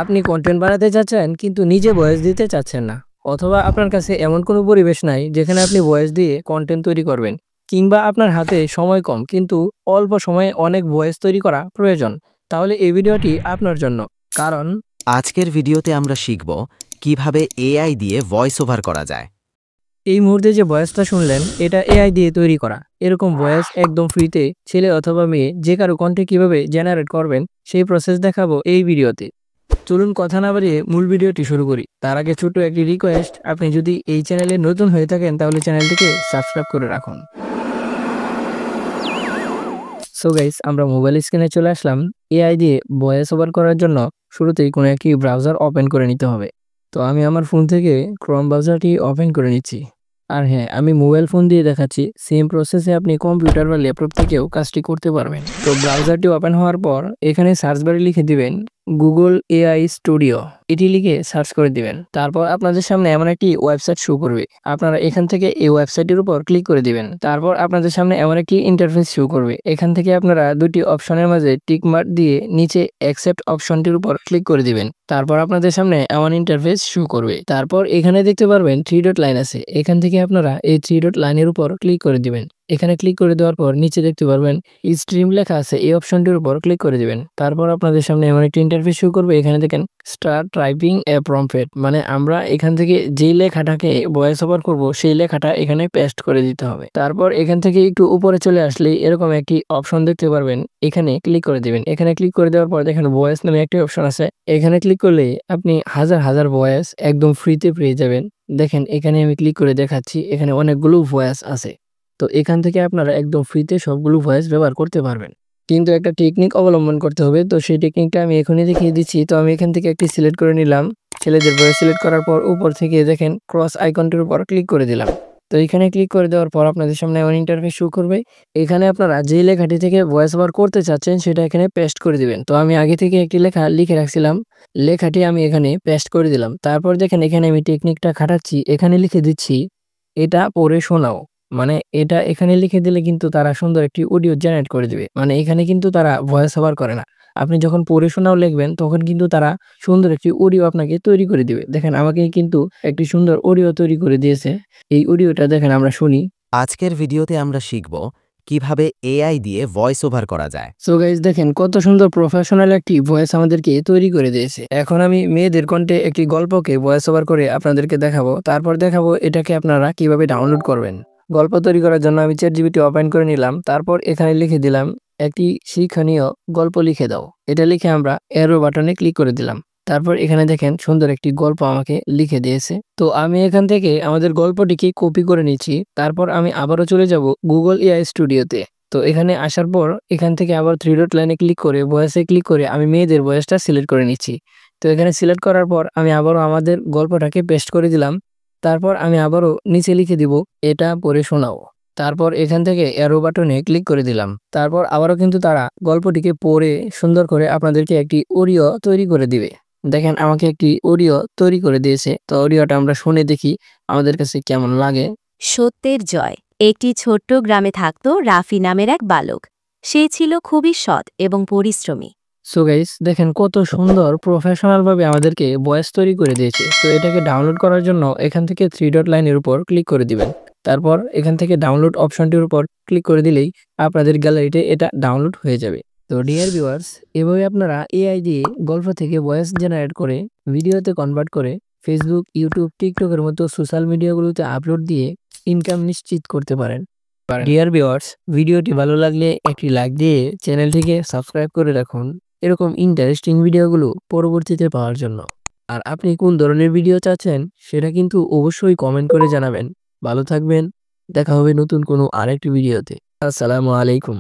আপনি কন্টেন্ট বানাতে চাচ্ছেন কিন্তু নিজে ভয়েস দিতে চাচ্ছেন না, অথবা আপনার কাছে এমন কোনো পরিবেশ নাই যেখানে আপনি ভয়েস দিয়ে কন্টেন্ট তৈরি করবেন, কিংবা আপনার হাতে সময় কম কিন্তু অল্প সময়ে অনেক ভয়েস তৈরি করা প্রয়োজন, তাহলে এই ভিডিওটি আপনার জন্য। কারণ আজকের ভিডিওতে আমরা শিখব কিভাবে এআই দিয়ে ভয়েস ওভার করা যায়। এই মুহূর্তে যে ভয়েসটা শুনলেন এটা এআই দিয়ে তৈরি করা। এরকম ভয়েস একদম ফ্রিতে ছেলে অথবা মেয়ে যে কারো কণ্ঠে কিভাবে জেনারেট করবেন সেই প্রসেস দেখাবো এই ভিডিওতে। চলুন কথা না বাড়িয়ে মূল ভিডিওটি শুরু করি। তার আগে ছোট্ট একটি রিকোয়েস্ট, আপনি যদি এই চ্যানেলে নতুন হয়ে থাকেন তাহলে চ্যানেলটিকে সাবস্ক্রাইব করে রাখুন। সো গাইস, আমরা মোবাইল স্ক্রিনে চলে আসলাম। এআই দিয়ে ভয়েস ওভার করার জন্য শুরুতেই কোনো একটি ব্রাউজার ওপেন করে নিতে হবে। তো আমি আমার ফোন থেকে ক্রোম ব্রাউজারটি ওপেন করে নিচ্ছি। আর হ্যাঁ, আমি মোবাইল ফোন দিয়ে দেখাচ্ছি, সেম প্রসেসে আপনি কম্পিউটার বা ল্যাপটপ থেকেও কাজটি করতে পারবেন। তো ব্রাউজারটি ওপেন হওয়ার পর এখানে সার্চ বারে লিখে দিবেন গুগল এআই স্টুডিও, এটি লিখে সার্চ করে দিবেন। তারপর আপনাদের সামনে এমন একটি ওয়েবসাইট শো করবে, আপনারা এখান থেকে এই ওয়েবসাইটের উপর ক্লিক করে দিবেন। তারপর আপনাদের সামনে এমন একটি ইন্টারফেস শো করবে, এখান থেকে আপনারা দুটি অপশনের মাঝে টিক মার্ক দিয়ে নিচে অ্যাকসেপ্ট অপশনটির উপর ক্লিক করে দিবেন। তারপর আপনাদের সামনে এমন ইন্টারফেস শো করবে। তারপর এখানে দেখতে পারবেন 3 ডট লাইন আছে, এখান থেকে আপনারা এই 3 ডট লাইনের উপর ক্লিক করে দিবেন। এখানে ক্লিক করে দেওয়ার পর নিচে দেখতে পারবেন স্ট্রিম লেখা আছে, এই অপশনটির উপর ক্লিক করে দিবেন। তারপর আপনাদের সামনে এমন একটি ইন্টারফেস শো করবে, এখানে দেখেন স্টার্ট টাইপিং এ প্রম্পট, মানে আমরা এখান থেকে যেই লেখাটাকে ভয়েস ওভার করব সেই লেখাটা এখানে পেস্ট করে দিতে হবে। তারপর এখান থেকে একটু উপরে চলে আসলে এরকম একটি অপশন দেখতে পারবেন, এখানে ক্লিক করে দিবেন। এখানে ক্লিক করে দেওয়ার পর দেখেন ভয়েস নামে একটি অপশন আছে, এখানে ক্লিক করলে আপনি হাজার হাজার ভয়েস একদম ফ্রিতে পেয়ে যাবেন। দেখেন এখানে আমি ক্লিক করে দেখাচ্ছি, এখানে অনেকগুলো ভয়েস আছে। তো এখান থেকে আপনারা একদম ফ্রিতে সবগুলো ভয়েস ব্যবহার করতে পারবেন, কিন্তু একটা টেকনিক অবলম্বন করতে হবে। তো সেই টেকনিকটা আমি এখনই দেখিয়ে দিচ্ছি। তো আমি এখান থেকে একটি সিলেক্ট করে নিলাম, ছেলেদের ভয়েস সিলেক্ট করার পর উপর থেকে দেখেন ক্রস আইকনটির উপর ক্লিক করে দিলাম। তো এখানে ক্লিক করে দেওয়ার পর আপনাদের সামনে এমন ইন্টারফেস শো করবে, এখানে আপনারা যে লেখাটি থেকে ভয়েস ওভার করতে চাচ্ছেন সেটা এখানে পেস্ট করে দিবেন। তো আমি আগে থেকে একটি লেখা লিখে রাখছিলাম, লেখাটি আমি এখানে পেস্ট করে দিলাম। তারপর দেখেন এখানে আমি টেকনিকটা খাটাচ্ছি, এখানে লিখে দিচ্ছি এটা পড়ে শোনাও, মানে এটা এখানে লিখে দিলে কিন্তু তারা সুন্দর একটি অডিও জেনারেট করে দিবে। মানে এখানে কিন্তু তারা ভয়েস ওভার করে না, আপনি যখন পড়ে শোনাও লিখবেন তখন কিন্তু তারা সুন্দর একটি অডিও আপনাকে তৈরি করে দিবে। দেখেন আমাকে কিন্তু একটি সুন্দর অডিও তৈরি করে দিয়েছে, এই অডিওটা দেখেন আমরা শুনি। আজকের ভিডিওতে আমরা শিখব কিভাবে এআই দিয়ে ভয়েস ওভার করা যায়। সো গাইস, দেখেন কত সুন্দর প্রফেশনাল একটি ভয়েস আমাদেরকে তৈরি করে দিয়েছে। এখন আমি মেয়েদের কণ্ঠে একটি গল্পকে ভয়েস ওভার করে আপনাদেরকে দেখাবো, তারপর দেখাবো এটাকে আপনারা কিভাবে ডাউনলোড করবেন। গল্প তৈরি করার জন্য আমি চ্যাটজিপিটি ওপেন করে নিলাম, তারপর এখানে লিখে দিলাম একটি শিক্ষণীয় গল্প লিখে দাও। এটা লিখে আমরা অ্যারো বাটনে ক্লিক করে দিলাম। তারপর এখানে দেখেন সুন্দর একটি গল্প আমাকে লিখে দিয়েছে। তো আমি এখান থেকে আমাদের গল্পটিকে কপি করে নিচ্ছি। তারপর আমি আবারও চলে যাব গুগল এআই স্টুডিওতে। তো এখানে আসার পর এখান থেকে আবার 3 ডট লাইনে ক্লিক করে ভয়েসে ক্লিক করে আমি মেয়েদের ভয়েসটা সিলেক্ট করে নিচ্ছি। তো এখানে সিলেক্ট করার পর আমি আবারও আমাদের গল্পটাকে পেস্ট করে দিলাম। তারপর আমি আবারও নিচে লিখে দিব এটা পড়ে শোনাও। তারপর এখান থেকে অ্যারো বাটনে ক্লিক করে দিলাম। তারপর আবারও কিন্তু তারা গল্পটিকে পড়ে সুন্দর করে আপনাদেরকে একটি অডিও তৈরি করে দিবে। দেখেন আমাকে একটি অডিও তৈরি করে দিয়েছে। তো অডিওটা আমরা শুনে দেখি আমাদের কাছে কেমন লাগে। সত্যের জয়। একটি ছোট্ট গ্রামে থাকত রাফি নামের এক বালক। সে ছিল খুবই সৎ এবং পরিশ্রমী। সো গাইস, দেখেন কত সুন্দর প্রফেশনাল ভাবে আমাদেরকে ভয়েস তৈরি করে দিয়েছে। তো এটাকে ডাউনলোড করার জন্য এখান থেকে 3 ডট লাইনের উপর ক্লিক করে দিবেন। তারপর এখান থেকে ডাউনলোড অপশনটির উপর ক্লিক করে দিলেই আপনাদের গ্যালারিতে এটা ডাউনলোড হয়ে যাবে। তো ডিয়ার ভিউয়ার্স, এভাবে আপনারা এআই দিয়ে গল্প থেকে ভয়েস জেনারেট করে ভিডিওতে কনভার্ট করে ফেসবুক, ইউটিউব, টিকটকের মতো সোশ্যাল মিডিয়াগুলোতে আপলোড দিয়ে ইনকাম নিশ্চিত করতে পারেন। ডিয়ার ভিউয়ার্স, ভিডিওটি ভালো লাগলে একটি লাইক দিয়ে চ্যানেলটিকে সাবস্ক্রাইব করে রাখুন এরকম ইন্টারেস্টিং ভিডিওগুলো পরবর্তীতে পাওয়ার জন্য। আর আপনি কোন ধরনের ভিডিও চাচ্ছেন সেটা কিন্তু অবশ্যই কমেন্ট করে জানাবেন। ভালো থাকবেন, দেখা হবে নতুন কোনো আরেকটি ভিডিওতে। আসসালামু আলাইকুম।